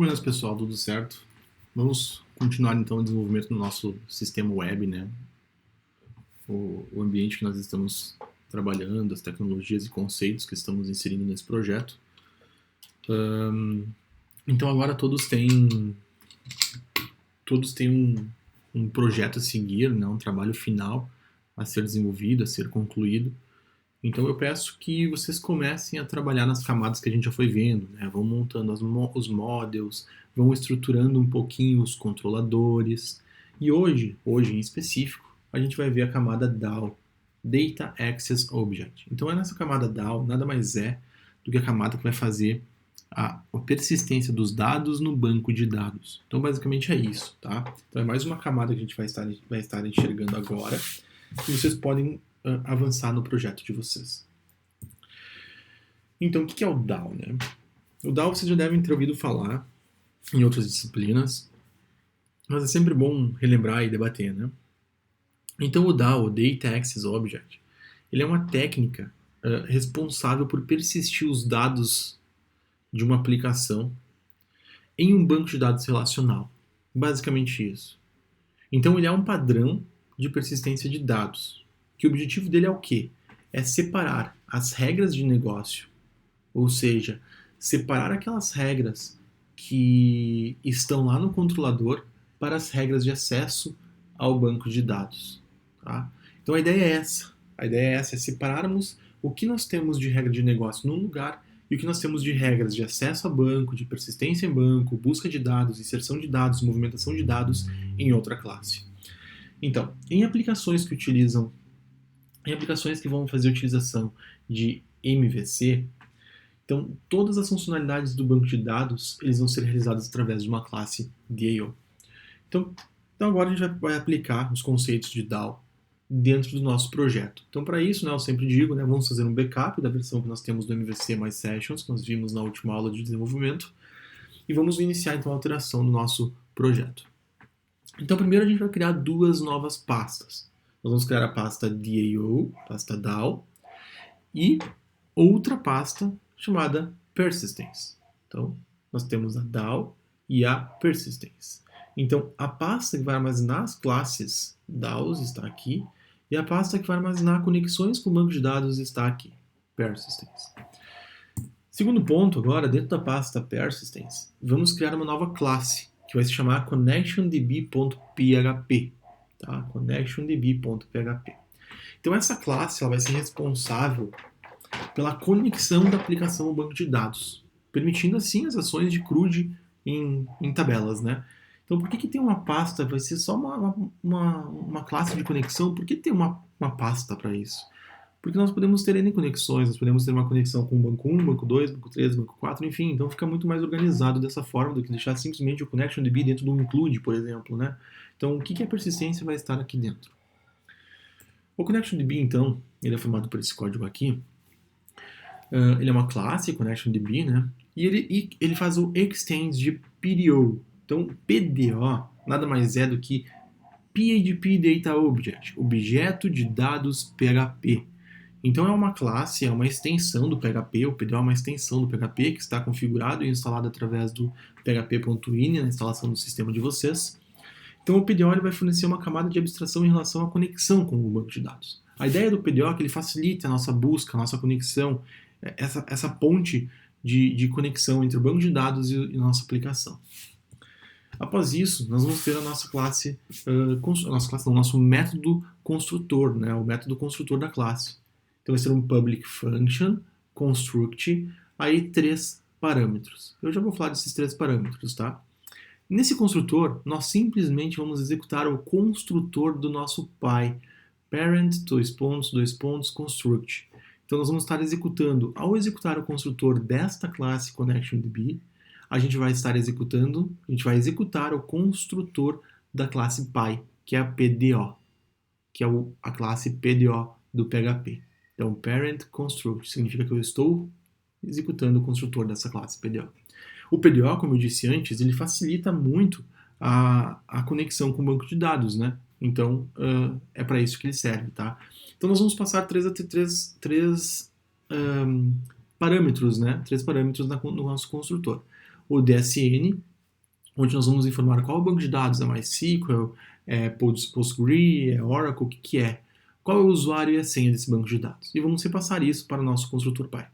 Buenas pessoal, tudo certo? Vamos continuar então o desenvolvimento do nosso sistema web, né? O ambiente que nós estamos trabalhando, as tecnologias e conceitos que estamos inserindo nesse projeto. Então agora todos têm um projeto a seguir, né? Um trabalho final a ser desenvolvido, a ser concluído. Então eu peço que vocês comecem a trabalhar nas camadas que a gente já foi vendo, né? Vão montando os models, vão estruturando um pouquinho os controladores. E hoje em específico, a gente vai ver a camada DAO, Data Access Object. Então é nessa camada DAO, nada mais é do que a camada que vai fazer a persistência dos dados no banco de dados. Então basicamente é isso, tá? Então é mais uma camada que a gente vai estar enxergando agora, que vocês podem avançar no projeto de vocês. Então, o que é o DAO, né? O DAO vocês já devem ter ouvido falar em outras disciplinas, mas é sempre bom relembrar e debater, né? Então, o DAO, o Data Access Object, ele é uma técnica responsável por persistir os dados de uma aplicação em um banco de dados relacional. Basicamente isso. Então, ele é um padrão de persistência de dados, que o objetivo dele é o quê? É separar as regras de negócio, ou seja, separar aquelas regras que estão lá no controlador para as regras de acesso ao banco de dados. Tá? Então a ideia é essa. A ideia é essa, é separarmos o que nós temos de regra de negócio num lugar e o que nós temos de regras de acesso a banco, de persistência em banco, busca de dados, inserção de dados, movimentação de dados em outra classe. Então, em aplicações que vão fazer utilização de MVC, então todas as funcionalidades do banco de dados eles vão ser realizadas através de uma classe DAO. Então agora a gente vai aplicar os conceitos de DAO dentro do nosso projeto. Então para isso, né, eu sempre digo, né, vamos fazer um backup da versão que nós temos do MVC mais Sessions, que nós vimos na última aula de desenvolvimento, e vamos iniciar então a alteração do nosso projeto. Então primeiro a gente vai criar duas novas pastas. Nós vamos criar a pasta DAO, pasta DAO, e outra pasta chamada Persistence. Então, nós temos a DAO e a Persistence. Então, a pasta que vai armazenar as classes DAOs está aqui, e a pasta que vai armazenar conexões com o banco de dados está aqui, Persistence. Segundo ponto, agora, dentro da pasta Persistence, vamos criar uma nova classe, que vai se chamar ConnectionDB.php. Tá? ConnectionDB.php. Então essa classe ela vai ser responsável pela conexão da aplicação ao banco de dados, permitindo assim as ações de CRUD em tabelas, né? Então por que tem uma pasta? Vai ser só uma classe de conexão? Por que tem uma pasta para isso? Porque nós podemos ter N conexões, nós podemos ter uma conexão com o banco 1, banco 2, banco 3, banco 4, enfim, então fica muito mais organizado dessa forma do que deixar simplesmente o ConnectionDB dentro de um include, por exemplo, né? Então, o que a persistência vai estar aqui dentro? O ConnectionDB, então, ele é formado por esse código aqui. Ele é uma classe, ConnectionDB, né? E ele faz o extend de PDO. Então, PDO nada mais é do que PHP Data Object, objeto de dados PHP. Então é uma classe, é uma extensão do PHP, o PDO é uma extensão do PHP que está configurado e instalado através do php.ini na instalação do sistema de vocês. Então o PDO ele vai fornecer uma camada de abstração em relação à conexão com o banco de dados. A ideia do PDO é que ele facilite a nossa busca, a nossa conexão, essa ponte de conexão entre o banco de dados e a nossa aplicação. Após isso, nós vamos ter a nossa classe, o nosso método construtor, né, o método construtor da classe. Então vai ser um public function, construct, aí 3 parâmetros. Eu já vou falar desses 3 parâmetros, tá? Nesse construtor, nós simplesmente vamos executar o construtor do nosso pai, parent, construct. Então nós vamos estar executando, ao executar o construtor desta classe ConnectionDB, a gente vai executar o construtor da classe pai, que é a PDO, que é a classe PDO do PHP. Então, parent construct significa que eu estou executando o construtor dessa classe PDO. O PDO, como eu disse antes, ele facilita muito a conexão com o banco de dados, né? Então, é para isso que ele serve, tá? Então, nós vamos passar três parâmetros, né? 3 parâmetros no nosso construtor. O DSN, onde nós vamos informar qual é o banco de dados, é MySQL, é PostgreSQL, é Oracle, o que é, qual é o usuário e a senha desse banco de dados. E vamos repassar isso para o nosso construtor Pi.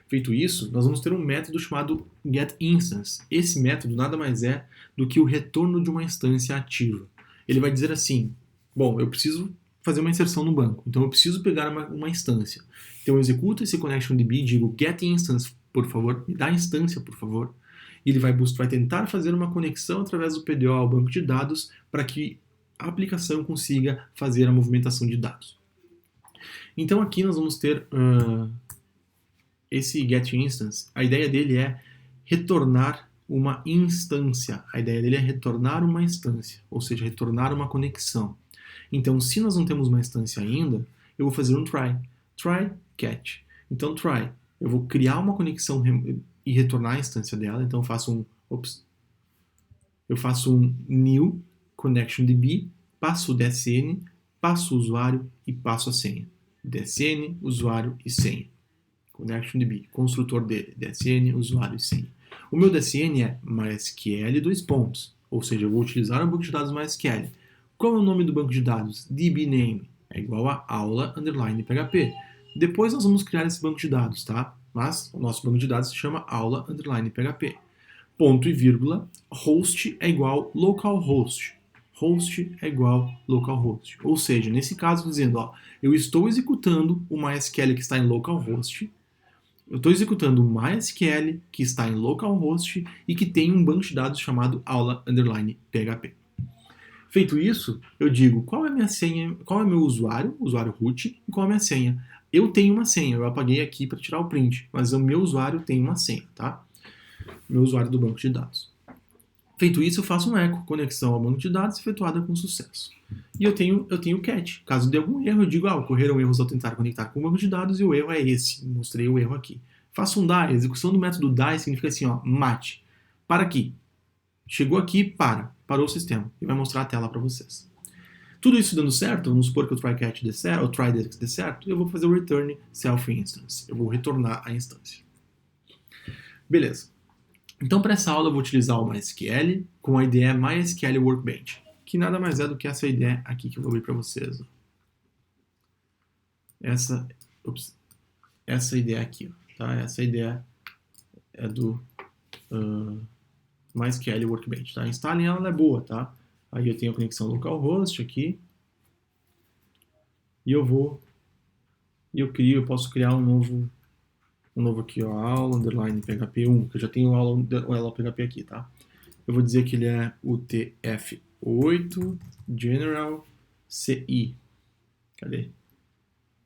Feito isso, nós vamos ter um método chamado getInstance. Esse método nada mais é do que o retorno de uma instância ativa. Ele vai dizer assim, bom, eu preciso fazer uma inserção no banco, então eu preciso pegar uma instância. Então eu executo esse ConnectionDB, digo getInstance, por favor, me dá a instância, por favor. E ele vai tentar fazer uma conexão através do PDO ao banco de dados para que a aplicação consiga fazer a movimentação de dados. Então aqui nós vamos ter esse getInstance. A ideia dele é retornar uma instância. A ideia dele é retornar uma instância, ou seja, retornar uma conexão. Então, se nós não temos uma instância ainda, eu vou fazer um try. Try, catch. Então, try. Eu vou criar uma conexão e retornar a instância dela. Então, eu faço um new ConnectionDB, passo o DSN, passo o usuário e passo a senha. DSN, usuário e senha. ConnectionDB, construtor dele, DSN, usuário e senha. O meu DSN é MySQL 2 pontos, ou seja, eu vou utilizar um banco de dados MySQL. Qual é o nome do banco de dados? DBName é igual a aula_php. Depois nós vamos criar esse banco de dados, tá? Mas o nosso banco de dados se chama aula_php. Ponto e vírgula, host é igual localhost. Host é igual localhost. Ou seja, nesse caso, dizendo, ó, eu estou executando o MySQL que está em localhost, eu estou executando o MySQL que está em localhost e que tem um banco de dados chamado aula_php. Feito isso, eu digo qual é a minha senha, qual é o meu usuário root, e qual é a minha senha. Eu tenho uma senha, eu apaguei aqui para tirar o print, mas o meu usuário tem uma senha, tá? Meu usuário do banco de dados. Feito isso, eu faço um echo, conexão ao banco de dados efetuada com sucesso. E eu tenho o catch. Caso dê algum erro, eu digo, ocorreram erros ao tentar conectar com o banco de dados e o erro é esse. Mostrei o erro aqui. Faço um die. A execução do método die significa assim, ó, mate. Para aqui. Chegou aqui, parou o sistema e vai mostrar a tela para vocês. Tudo isso dando certo, vamos supor que o try-catch dê certo, ou try-dê certo, eu vou fazer o return self-instance. Eu vou retornar a instância. Beleza. Então, para essa aula, eu vou utilizar o MySQL com a IDE MySQL Workbench, que nada mais é do que essa IDE aqui que eu vou abrir para vocês. Essa IDE aqui, tá? Essa IDE é do MySQL Workbench, tá? Instalem ela, ela é boa, tá? Aí eu tenho a conexão localhost aqui. E eu posso criar um novo aqui, ó, aula_php1, que eu já tenho aula PHP aqui, tá? Eu vou dizer que ele é UTF-8 General CI. Cadê?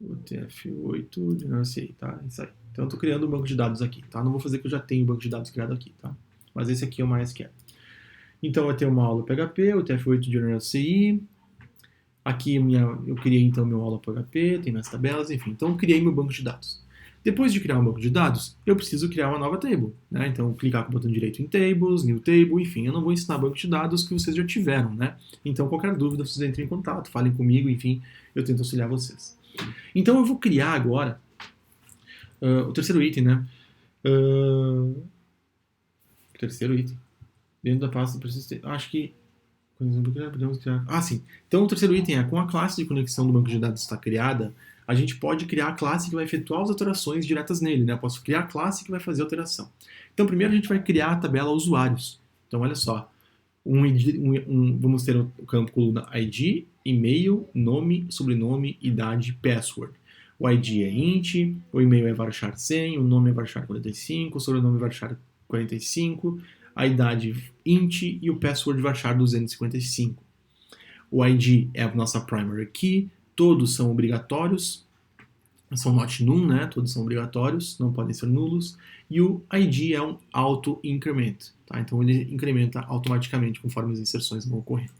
UTF-8 General CI, tá? Isso aí. Então eu tô criando um banco de dados aqui, tá? Não vou fazer que eu já tenho o banco de dados criado aqui, tá? Mas esse aqui é o MySQL. Então vai ter uma aula PHP, UTF-8 General CI. Aqui eu criei então meu aula PHP, tem minhas tabelas, enfim. Então eu criei meu banco de dados. Depois de criar um banco de dados, eu preciso criar uma nova table, né? Então clicar com o botão direito em Tables, New Table, enfim. Eu não vou ensinar banco de dados que vocês já tiveram, né? Então qualquer dúvida vocês entrem em contato, falem comigo, enfim, eu tento auxiliar vocês. Então eu vou criar agora o terceiro item, né? Terceiro item. Dentro da pasta persistente. Acho que podemos criar. Sim. Então o terceiro item é, com a classe de conexão do banco de dados está criada, a gente pode criar a classe que vai efetuar as alterações diretas nele, né? Eu posso criar a classe que vai fazer a alteração. Então primeiro a gente vai criar a tabela usuários. Então olha só, vamos ter o campo coluna ID, e-mail, nome, sobrenome, idade, password. O ID é int, o e-mail é varchar 100, o nome é varchar 45, o sobrenome é varchar 45, a idade int e o password varchar 255. O ID é a nossa primary key, todos são obrigatórios, são not null, né? Todos são obrigatórios, não podem ser nulos. E o ID é um auto-increment, tá? Então ele incrementa automaticamente conforme as inserções vão ocorrendo.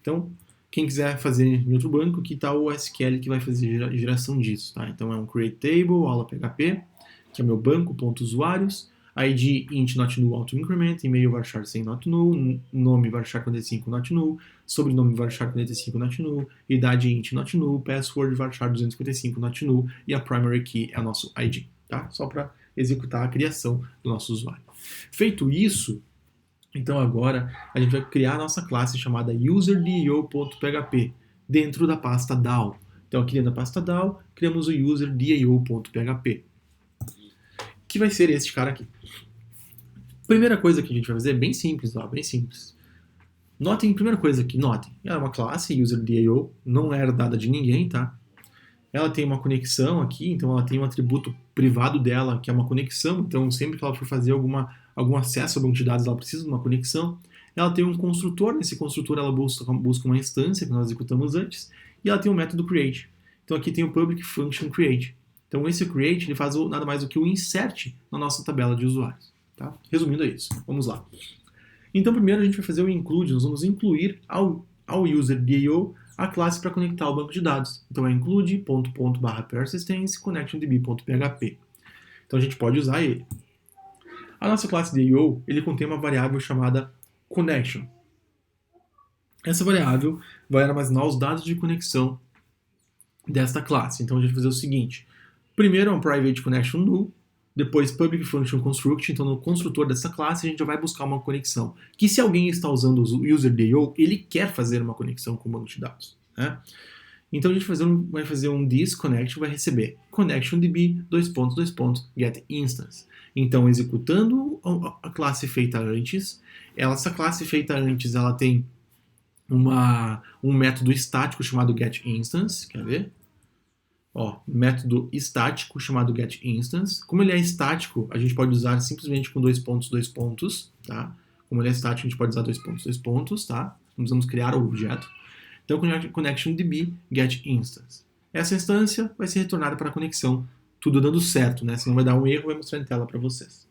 Então, quem quiser fazer em outro banco, aqui está o SQL que vai fazer a geração disso, tá? Então é um create table, aula PHP, que é meu banco, ponto usuários, ID int not null auto increment, e-mail varchar 100 not null, nome varchar 45 not null, sobrenome varchar 45 not null, idade int not null, password varchar 255 not null e a primary key é o nosso ID, tá? Só para executar a criação do nosso usuário. Feito isso, Então agora a gente vai criar a nossa classe chamada user.dao.php dentro da pasta DAO. Então aqui dentro da pasta DAO, criamos o user.dao.php, que vai ser este cara aqui. Primeira coisa que a gente vai fazer é bem simples, ó, bem simples. Notem, primeira coisa aqui, notem, ela é uma classe user.dao, não é herdada de ninguém, tá? Ela tem uma conexão aqui, então ela tem um atributo privado dela, que é uma conexão, então sempre que ela for fazer algum acesso ao banco de dados, ela precisa de uma conexão. Ela tem um construtor, nesse construtor ela busca uma instância que nós executamos antes, e ela tem um método create. Então aqui tem o public function create. Então esse create ele faz nada mais do que o insert na nossa tabela de usuários. Tá? Resumindo é isso, vamos lá. Então primeiro a gente vai fazer o include, nós vamos incluir ao user.dao a classe para conectar ao banco de dados. Então é include.persistence connectiondb.php. Então a gente pode usar ele. A nossa classe DAO, ele contém uma variável chamada connection. Essa variável vai armazenar os dados de conexão desta classe. Então a gente vai fazer o seguinte. Primeiro é um private connection null, depois public function construct, então no construtor dessa classe a gente já vai buscar uma conexão. Que se alguém está usando o user.dao, ele quer fazer uma conexão com o banco de dados. Né? Então a gente vai fazer um this connection, vai receber connectionDB, get instance. Então executando a classe feita antes, essa classe feita antes ela tem um método estático chamado getInstance, quer ver? Ó, método estático chamado getInstance. Como ele é estático, a gente pode usar simplesmente com dois pontos, tá? Como ele é estático, a gente pode usar dois pontos, tá? Não precisamos criar o objeto. Então, connectionDB getInstance. Essa instância vai ser retornada para a conexão, tudo dando certo, né? Senão vai dar um erro e vai mostrar em tela para vocês.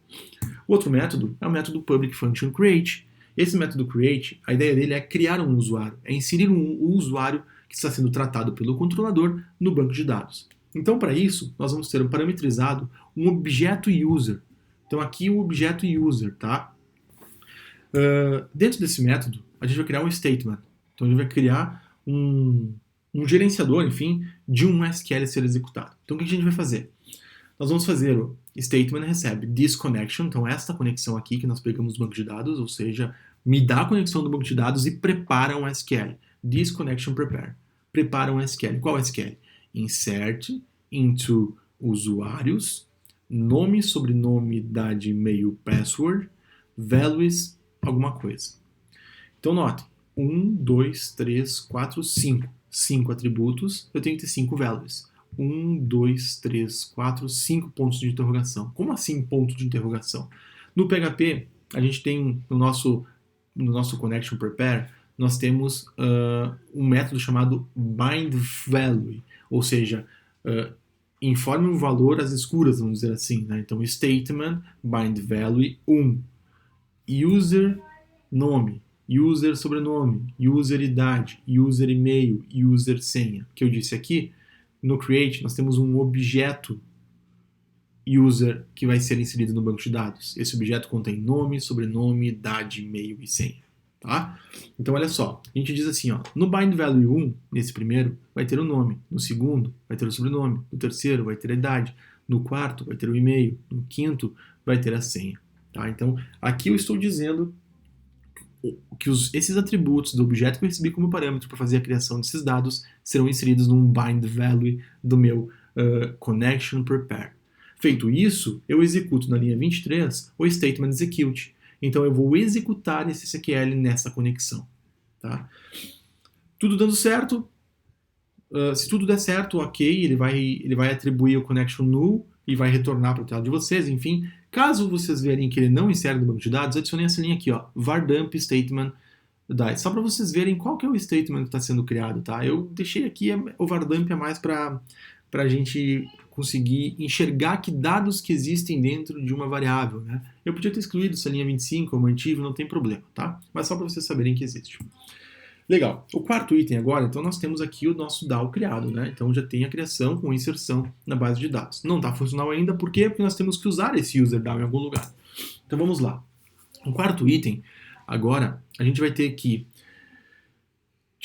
O outro método é o método public function create. Esse método create, a ideia dele é criar um usuário, é inserir um usuário que está sendo tratado pelo controlador no banco de dados. Então, para isso, nós vamos ter parametrizado um objeto user. Então, aqui o objeto user, tá? Dentro desse método, a gente vai criar um statement. Então, a gente vai criar um gerenciador, enfim, de um SQL ser executado. Então, o que a gente vai fazer? Nós vamos fazer o statement recebe this connection, então esta conexão aqui que nós pegamos do banco de dados, ou seja, me dá a conexão do banco de dados e prepara um SQL. This connection prepare. Prepara um SQL. Qual SQL? Insert into usuários, nome, sobrenome, idade, e-mail, password, values, alguma coisa. Então note, 1, 2, 3, 4, 5. 5 atributos, eu tenho que ter 5 values. 1, 2, 3, 4, 5 pontos de interrogação. Como assim ponto de interrogação? No PHP, a gente tem no nosso connection prepare, nós temos um método chamado bindValue, ou seja, informe um valor às escuras, vamos dizer assim. Né? Então, statement bindValue 1, user nome, user sobrenome, user idade, user e-mail, user senha. Que eu disse aqui, no create nós temos um objeto user que vai ser inserido no banco de dados. Esse objeto contém nome, sobrenome, idade, e-mail e senha. Tá? Então olha só, a gente diz assim, ó, no bindValue 1, nesse primeiro, vai ter o nome, no segundo vai ter o sobrenome, no terceiro vai ter a idade, no quarto vai ter o e-mail, no quinto vai ter a senha. Tá? Então aqui eu estou dizendo que esses atributos do objeto que eu recebi como parâmetro para fazer a criação desses dados serão inseridos num bindValue do meu connection prepare. Feito isso, eu executo na linha 23 o statement execute. Então eu vou executar esse SQL nessa conexão. Tá? Tudo dando certo, se tudo der certo, ok, ele vai atribuir o connection null e vai retornar para a tela de vocês, enfim. Caso vocês verem que ele não insere no banco de dados, adicionem essa linha aqui, ó, vardump statement die, só para vocês verem qual que é o statement que está sendo criado, tá? Eu deixei aqui o vardump a mais para a gente conseguir enxergar que dados que existem dentro de uma variável, né? Eu podia ter excluído essa linha 25, eu mantive, não tem problema, tá? Mas só para vocês saberem que existe. Legal. O quarto item agora, então nós temos aqui o nosso DAO criado, né? Então já tem a criação com inserção na base de dados. Não está funcional ainda, por quê? Porque nós temos que usar esse user DAO em algum lugar. Então vamos lá. O quarto item, agora, a gente vai ter que...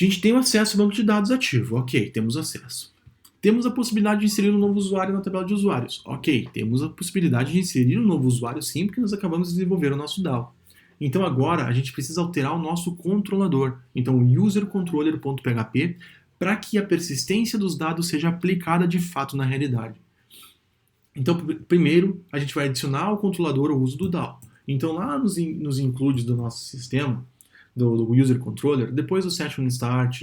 A gente tem o acesso ao banco de dados ativo. Ok, temos acesso. Temos a possibilidade de inserir um novo usuário na tabela de usuários. Ok, temos a possibilidade de inserir um novo usuário sim, porque nós acabamos de desenvolver o nosso DAO. Então agora a gente precisa alterar o nosso controlador. Então o userController.php para que a persistência dos dados seja aplicada de fato na realidade. Então primeiro a gente vai adicionar ao controlador o uso do DAO. Então lá nos includes do nosso sistema, do user controller, depois do session start,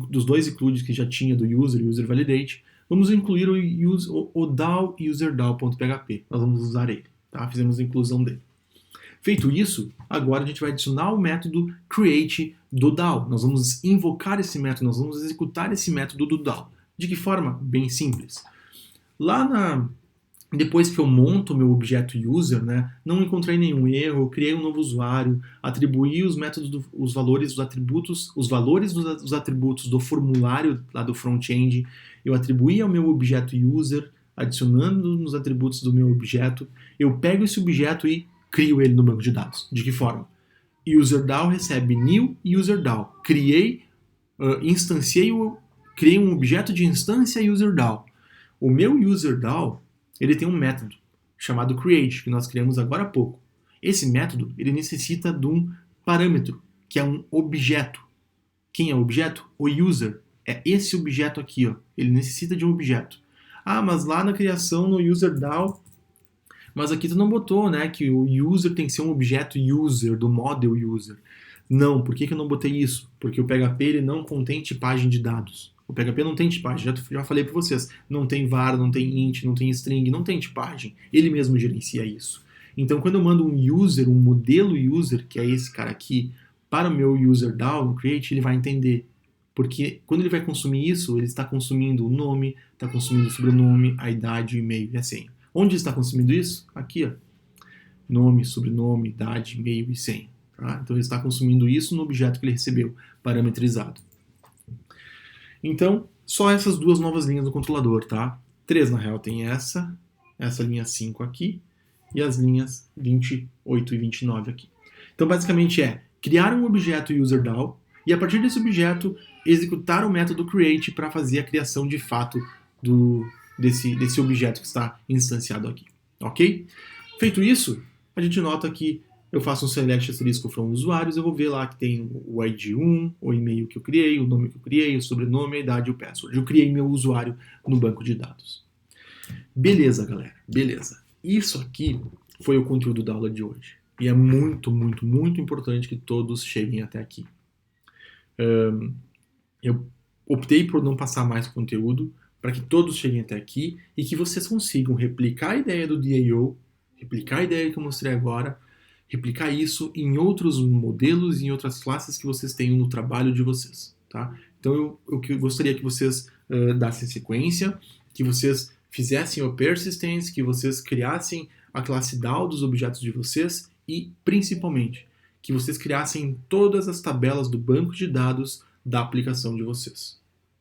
dos dois includes que já tinha do user e user validate, vamos incluir o DAO userdao.php. Nós vamos usar ele, tá? Fizemos a inclusão dele. Feito isso, agora a gente vai adicionar o método create do DAO. Nós vamos invocar esse método, nós vamos executar esse método do DAO. De que forma? Bem simples. Depois que eu monto o meu objeto user, né, não encontrei nenhum erro, criei um novo usuário, atribuí os métodos, os valores dos atributos do formulário lá do front-end, eu atribuí ao meu objeto user, adicionando nos atributos do meu objeto, eu pego esse objeto e crio ele no banco de dados. De que forma? UserDAO recebe new UserDAO. Criei um objeto de instância UserDAO. O meu UserDAO ele tem um método chamado create, que nós criamos agora há pouco. Esse método ele necessita de um parâmetro, que é um objeto. Quem é o objeto? O user. É esse objeto aqui, ó. Ele necessita de um objeto. Ah, mas lá na criação no UserDAO, mas aqui tu não botou, né, que o user tem que ser um objeto user, do model user. Não, por que eu não botei isso? Porque o PHP ele não contém tipagem de dados. O PHP não tem tipagem, já falei para vocês. Não tem var, não tem int, não tem string, não tem tipagem. Ele mesmo gerencia isso. Então, quando eu mando um user, um modelo user, que é esse cara aqui, para o meu UserDAO, no create, ele vai entender. Porque quando ele vai consumir isso, ele está consumindo o nome, está consumindo o sobrenome, a idade, o e-mail e a senha. Onde está consumindo isso? Aqui, ó. Nome, sobrenome, idade, e-mail e senha. Tá? Então, ele está consumindo isso no objeto que ele recebeu, parametrizado. Então, só essas duas novas linhas do controlador, tá? 3, na real, tem essa linha 5 aqui, e as linhas 28 e 29 aqui. Então, basicamente é criar um objeto UserDAO, e a partir desse objeto, executar o método create para fazer a criação de fato desse objeto que está instanciado aqui. Ok? Feito isso, a gente nota que eu faço um select asterisco from usuários, eu vou ver lá que tem o ID 1, o e-mail que eu criei, o nome que eu criei, o sobrenome, a idade e o password. Eu criei meu usuário no banco de dados. Beleza, galera. Beleza. Isso aqui foi o conteúdo da aula de hoje. E é muito, muito, muito importante que todos cheguem até aqui. Eu optei por não passar mais conteúdo para que todos cheguem até aqui e que vocês consigam replicar a ideia do DAO, replicar a ideia que eu mostrei agora, replicar isso em outros modelos e em outras classes que vocês tenham no trabalho de vocês, tá? Então eu gostaria que vocês dassem sequência, que vocês fizessem o persistence, que vocês criassem a classe DAO dos objetos de vocês e, principalmente, que vocês criassem todas as tabelas do banco de dados da aplicação de vocês,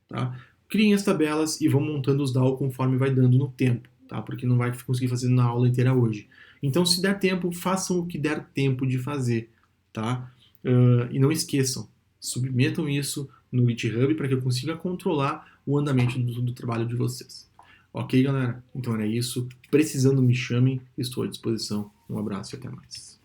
tá? Criem as tabelas e vão montando os DAO conforme vai dando no tempo, tá? Porque não vai conseguir fazer na aula inteira hoje. Então, se der tempo, façam o que der tempo de fazer, tá? E não esqueçam, submetam isso no GitHub para que eu consiga controlar o andamento do trabalho de vocês. Ok, galera? Então era isso. Precisando, me chamem. Estou à disposição. Um abraço e até mais.